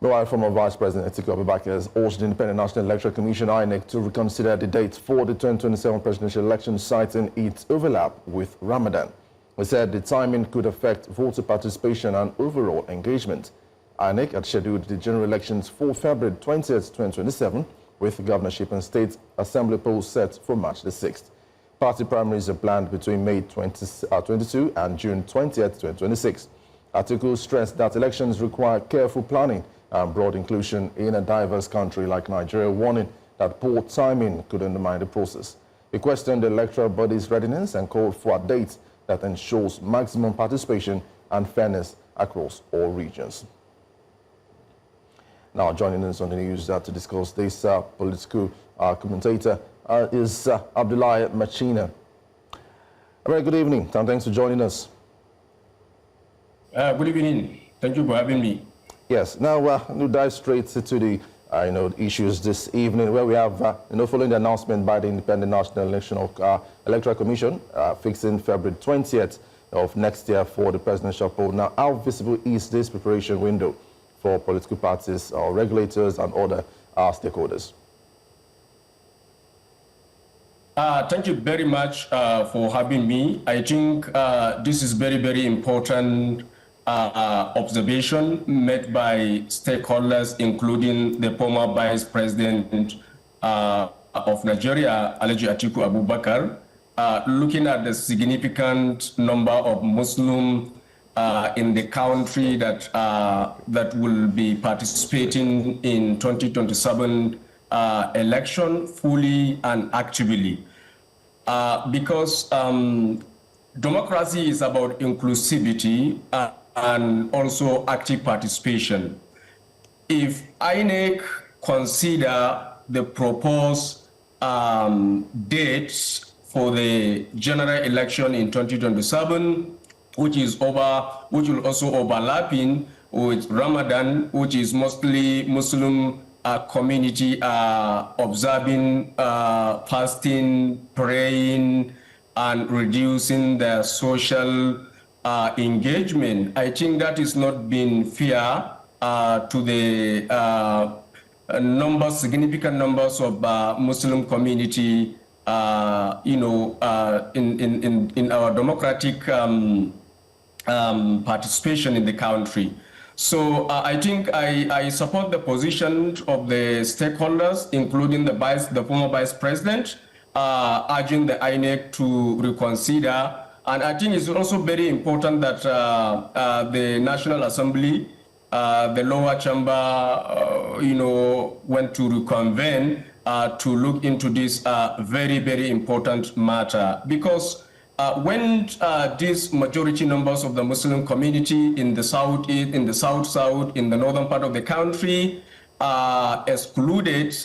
Meanwhile, former Vice President Atiku Abubakar has urged the Independent National Electoral Commission (INEC) to reconsider the date for the 2027 presidential election, citing its overlap with Ramadan. He said the timing could affect voter participation and overall engagement. INEC had scheduled the general elections for February 20th, 2027, with the governorship and state assembly polls set for March the 6th. Party primaries are planned between May 22 and June 20th, 2026. Atiku stressed that elections require careful planning and broad inclusion in a diverse country like Nigeria, warning that poor timing could undermine the process. He questioned the electoral body's readiness and called for a date that ensures maximum participation and fairness across all regions. Now, joining us on the news to discuss this political commentator is Abdullahi Machina. A very good evening, and thanks for joining us. Good evening. Thank you for having me. Yes. Now, we'll dive straight to the issues this evening, where we have, following the announcement by the Independent National Electoral Commission, fixing February 20th of next year for the presidential poll. Now, how visible is this preparation window for political parties, regulators, and other stakeholders? Thank you very much for having me. I think this is very, very important observation made by stakeholders, including the former Vice President of Nigeria, Atiku Abubakar, looking at the significant number of Muslims in the country that will be participating in 2027 election fully and actively. Because democracy is about inclusivity and also active participation. If INEC consider the proposed dates for the general election in 2027, which will also overlapping with Ramadan, which is mostly Muslim community observing, fasting, praying, and reducing their social engagement. I think that is not being fair to the significant numbers of Muslim community, in our democratic participation in the country. So I think I support the position of the stakeholders, including the former Vice President, urging the INEC to reconsider. And I think it's also very important that the National Assembly, the lower chamber, went to reconvene to look into this very, very important matter. Because when these majority numbers of the Muslim community in the southeast, in the south, in the northern part of the country are excluded,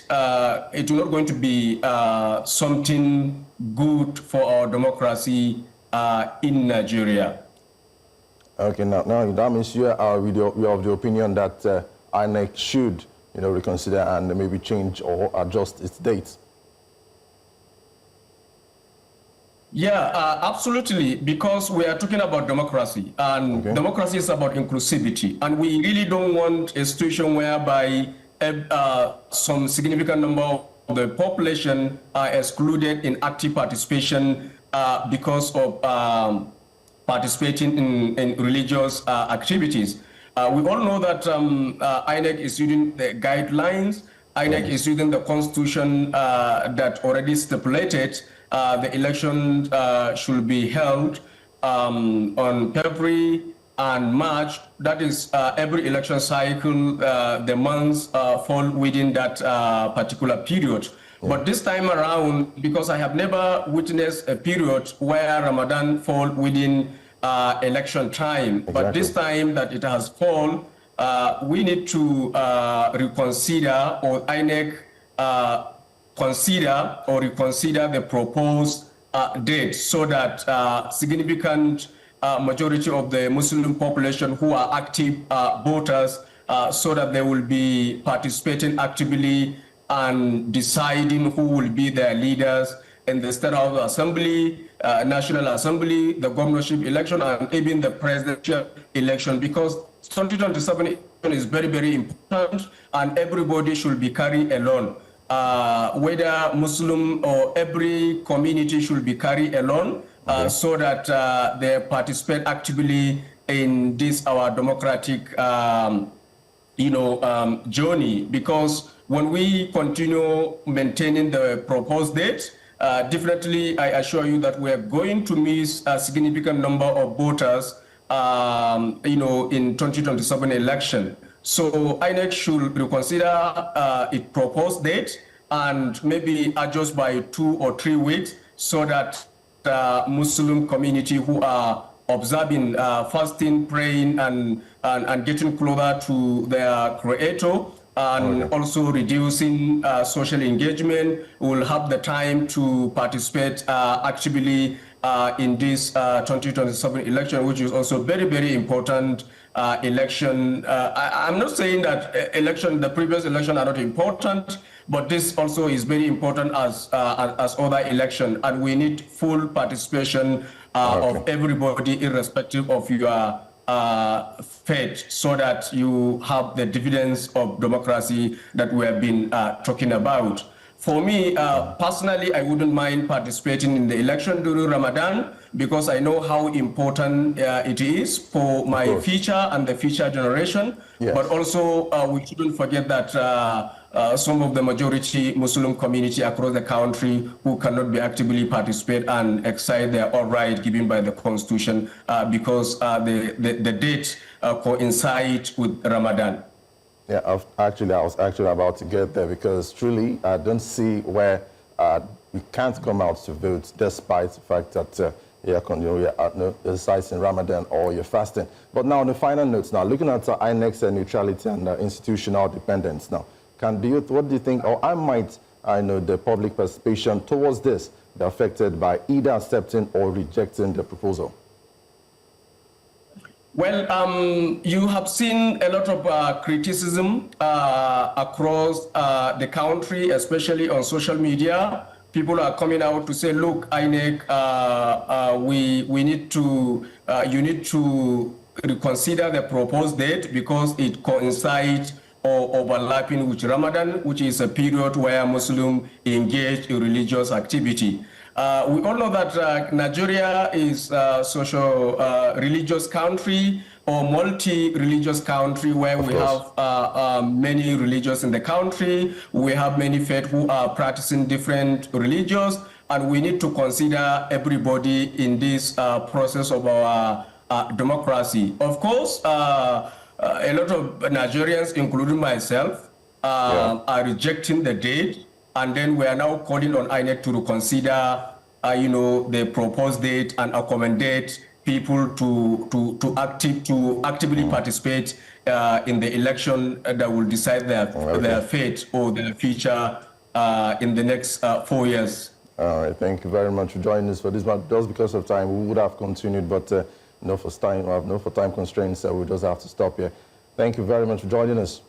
it will not going to be something good for our democracy in Nigeria. Okay, now that means you are of the opinion that INEC should, reconsider and maybe change or adjust its dates. Yeah, absolutely, because we are talking about democracy, and democracy is about inclusivity, and we really don't want a situation whereby some significant number of the population are excluded in active participation because of participating in religious activities. We all know that INEC is using the guidelines, INEC is using the constitution that already stipulated the election should be held on February and March. That is every election cycle, the months fall within that particular period. But this time around, because I have never witnessed a period where Ramadan fall within election time, but this time that it has fallen, we need to reconsider, or INEC consider or reconsider the proposed date, so that significant majority of the Muslim population who are active voters, so that they will be participating actively and deciding who will be their leaders in the State House Assembly, National Assembly, the governorship election, and even the presidential election, because 2027 is very, very important, and everybody should be carried along. Whether Muslim or every community should be carried along, so that they participate actively in this our democratic journey. Because when we continue maintaining the proposed date, definitely I assure you that we are going to miss a significant number of voters in 2027 election. So INEC should reconsider its proposed date and maybe adjust by 2 or 3 weeks, so that the Muslim community who are observing, fasting, praying, and getting closer to their Creator, and also reducing social engagement, will have the time to participate actively in this 2027 election, which is also very, very important election. I'm not saying that the previous election are not important, but this also is very important as other election, and we need full participation of everybody, irrespective of your faith, so that you have the dividends of democracy that we have been talking about. For me, personally, I wouldn't mind participating in the election during Ramadan, because I know how important it is for my future and the future generation. Yes. But also, we shouldn't forget that some of the majority Muslim community across the country who cannot be actively participate and exercise their all right given by the Constitution, because the date coincides with Ramadan. Yeah, I was actually about to get there, because truly I don't see where we can't come out to vote, despite the fact that you're exercising Ramadan or you're fasting. But now on the final notes, now looking at INEC's neutrality and institutional dependence, now what do you think, or the public participation towards this be affected by either accepting or rejecting the proposal? Well, you have seen a lot of criticism across the country, especially on social media. People are coming out to say, look, INEC, you need to reconsider the proposed date, because it coincides or overlapping with Ramadan, which is a period where Muslims engage in religious activity. We all know that Nigeria is a religious country, or multi-religious country, where we have many religions in the country. We have many faiths who are practicing different religions, and we need to consider everybody in this process of our democracy. Of course, a lot of Nigerians, including myself, are rejecting the date. And then we are now calling on INEC to reconsider, the proposed date and accommodate people to actively participate in the election that will decide their fate or their future in the next 4 years. All right, thank you very much for joining us for this one. Just because of time, we would have continued, but for time constraints, we just have to stop here. Thank you very much for joining us.